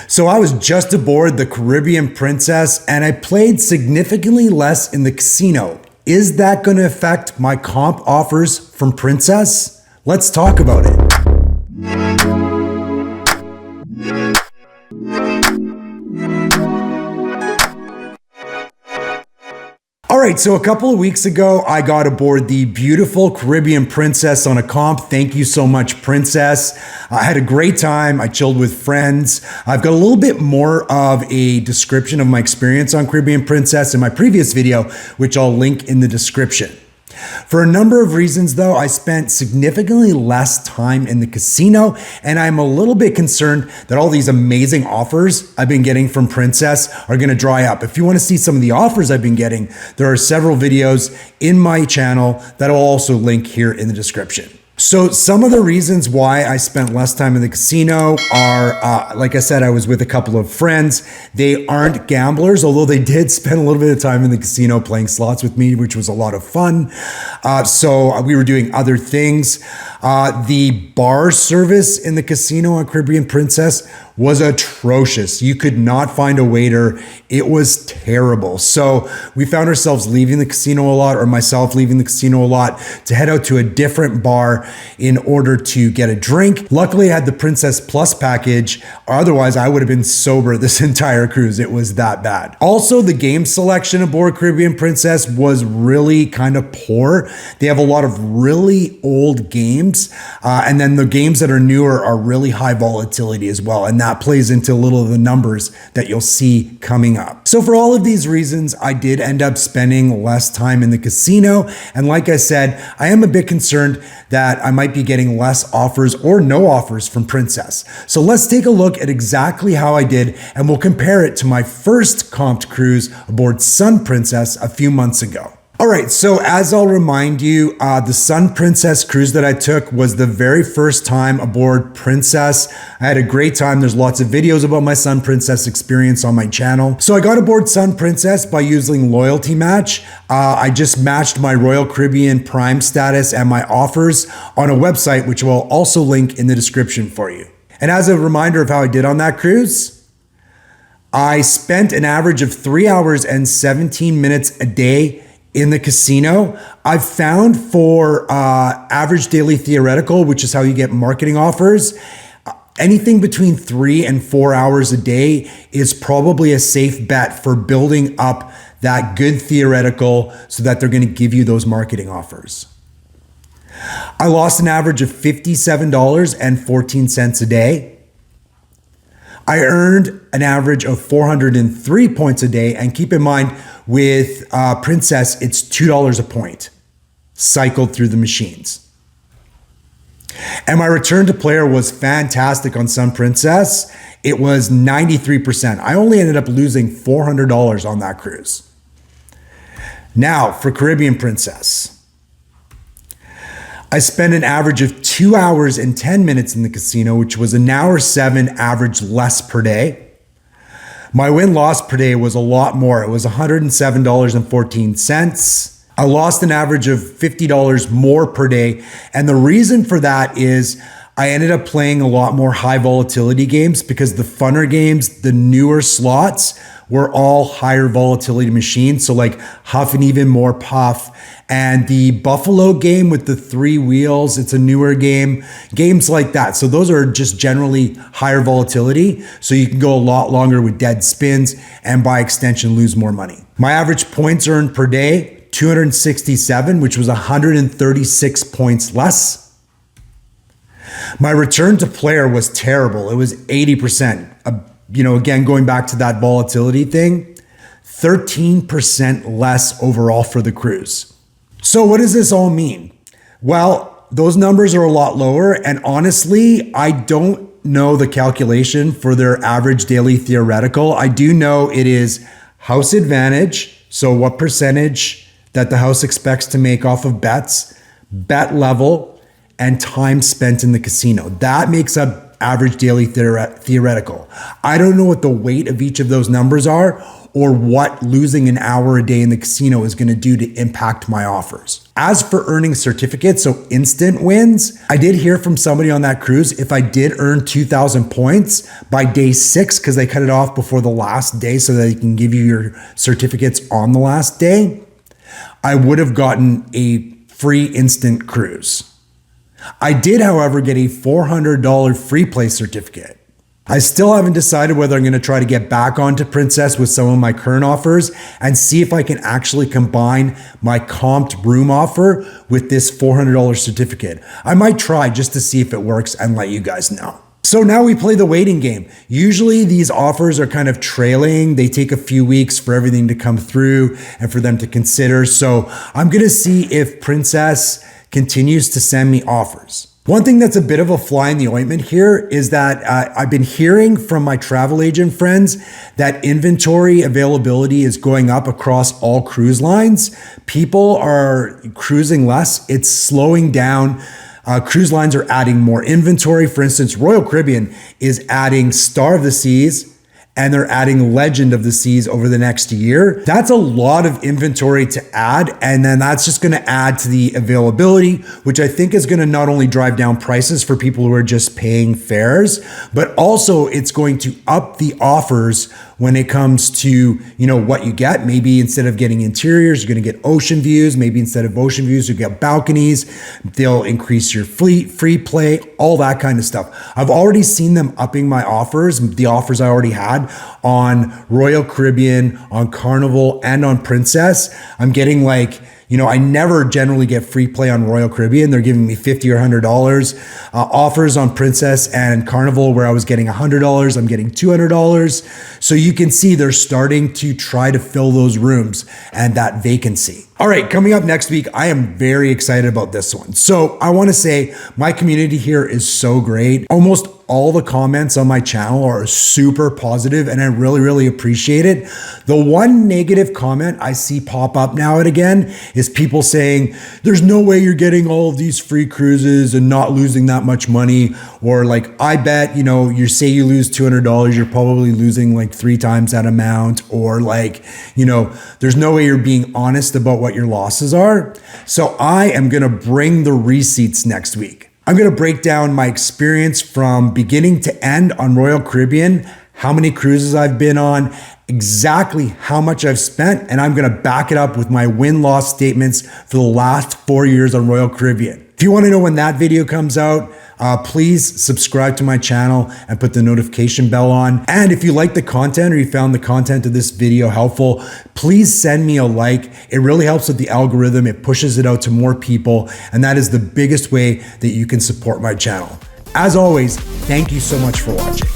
So I was just aboard the Caribbean Princess and I played significantly less in the casino. Is that going to affect my comp offers from Princess? Let's talk about it. All right, so a couple of weeks ago, I got aboard the beautiful Caribbean Princess on a comp. Thank you so much, Princess. I had a great time. I chilled with friends. I've got a little bit more of a description of my experience on Caribbean Princess in my previous video, which I'll link in the description. For a number of reasons though, I spent significantly less time in the casino and I'm a little bit concerned that all these amazing offers I've been getting from Princess are going to dry up. If you want to see some of the offers I've been getting, there are several videos in my channel that I'll also link here in the description. So some of the reasons why I spent less time in the casino are, like I said, I was with a couple of friends. They aren't gamblers, although they did spend a little bit of time in the casino playing slots with me, which was a lot of fun. So we were doing other things. The bar service in the casino on Caribbean Princess was atrocious. You could not find a waiter. It was terrible. So we found ourselves leaving the casino a lot, or myself leaving the casino a lot, to head out to a different bar in order to get a drink. Luckily, I had the Princess Plus package, or otherwise I would have been sober this entire cruise. It was that bad. Also, the game selection aboard Caribbean Princess was really kind of poor. They have a lot of really old games, and then the games that are newer are really high volatility as well. And that plays into a little of the numbers that you'll see coming up. So for all of these reasons, I did end up spending less time in the casino. And like I said, I am a bit concerned that I might be getting less offers or no offers from Princess. So let's take a look at exactly how I did, and we'll compare it to my first comped cruise aboard Sun Princess a few months ago. All right, so as I'll remind you, the Sun Princess cruise that I took was the very first time aboard Princess. I had a great time. There's lots of videos about my Sun Princess experience on my channel. So I got aboard Sun Princess by using Loyalty Match. I just matched my Royal Caribbean Prime status and my offers on a website, which will also link in the description for you. And as a reminder of how I did on that cruise, I spent an average of 3 hours and 17 minutes a day in the casino. I've found for average daily theoretical, which is how you get marketing offers, anything between 3 and 4 hours a day is probably a safe bet for building up that good theoretical so that they're going to give you those marketing offers. I lost an average of $57.14 a day. I earned an average of 403 points a day, and keep in mind, with Princess, it's $2 a point cycled through the machines. And my return to player was fantastic on Sun Princess. It was 93%. I only ended up losing $400 on that cruise. Now for Caribbean Princess. I spent an average of 2 hours and 10 minutes in the casino, which was an hour 7 average less per day. My win-loss per day was a lot more. It was $107.14. I lost an average of $50 more per day. And the reason for that is I ended up playing a lot more high volatility games because the funner games, the newer slots, were all higher volatility machines. So like Huff and Even More Puff, and the Buffalo game with the 3 wheels, it's a newer game, games like that. So those are just generally higher volatility. So you can go a lot longer with dead spins and by extension lose more money. My average points earned per day, 267, which was 136 points less. My return to player was terrible. It was 80%. Again, going back to that volatility thing, 13% less overall for the cruise. So what does this all mean? Well, those numbers are a lot lower, and honestly, I don't know the calculation for their average daily theoretical. I do know it is house advantage, so what percentage that the house expects to make off of bets, bet level, and time spent in the casino. That makes up average daily theoretical. I don't know what the weight of each of those numbers are or what losing an hour a day in the casino is going to do to impact my offers. As for earning certificates, so instant wins, I did hear from somebody on that cruise, if I did earn 2,000 points by day 6, because they cut it off before the last day so that they can give you your certificates on the last day, I would have gotten a free instant cruise. I did, however, get a $400 free play certificate. I still haven't decided whether I'm going to try to get back onto Princess with some of my current offers and see if I can actually combine my comped room offer with this $400 certificate. I might try just to see if it works and let you guys know. So now we play the waiting game. Usually these offers are kind of trailing. They take a few weeks for everything to come through and for them to consider. So I'm going to see if Princess continues to send me offers. One thing that's a bit of a fly in the ointment here is that I've been hearing from my travel agent friends that inventory availability is going up across all cruise lines. People are cruising less. It's slowing down. Cruise lines are adding more inventory. For instance, Royal Caribbean is adding Star of the Seas, and they're adding Legend of the Seas over the next year. That's a lot of inventory to add, and then that's just gonna add to the availability, which I think is gonna not only drive down prices for people who are just paying fares, but also it's going to up the offers when it comes to, what you get. Maybe instead of getting interiors, you're gonna get ocean views. Maybe instead of ocean views, you get balconies. They'll increase your free play, all that kind of stuff. I've already seen them upping my offers, the offers I already had on Royal Caribbean, on Carnival, and on Princess. I'm getting I never generally get free play on Royal Caribbean. They're giving me $50 or $100. Offers on Princess and Carnival where I was getting $100, I'm getting $200. So you can see they're starting to try to fill those rooms and that vacancy. All right, coming up next week, I am very excited about this one. So I want to say my community here is so great. Almost all the comments on my channel are super positive and I really, really appreciate it. The one negative comment I see pop up now and again is people saying, there's no way you're getting all of these free cruises and not losing that much money. Or I bet, you say you lose $200, you're probably losing 3 times that amount. Or there's no way you're being honest about what your losses are. So I am going to bring the receipts next week. I'm going to break down my experience from beginning to end on Royal Caribbean, how many cruises I've been on, exactly how much I've spent, and I'm going to back it up with my win-loss statements for the last 4 years on Royal Caribbean. If you want to know when that video comes out, please subscribe to my channel and put the notification bell on. And if you like the content or you found the content of this video helpful, please send me a like. It really helps with the algorithm. It pushes it out to more people. And that is the biggest way that you can support my channel. As always, thank you so much for watching.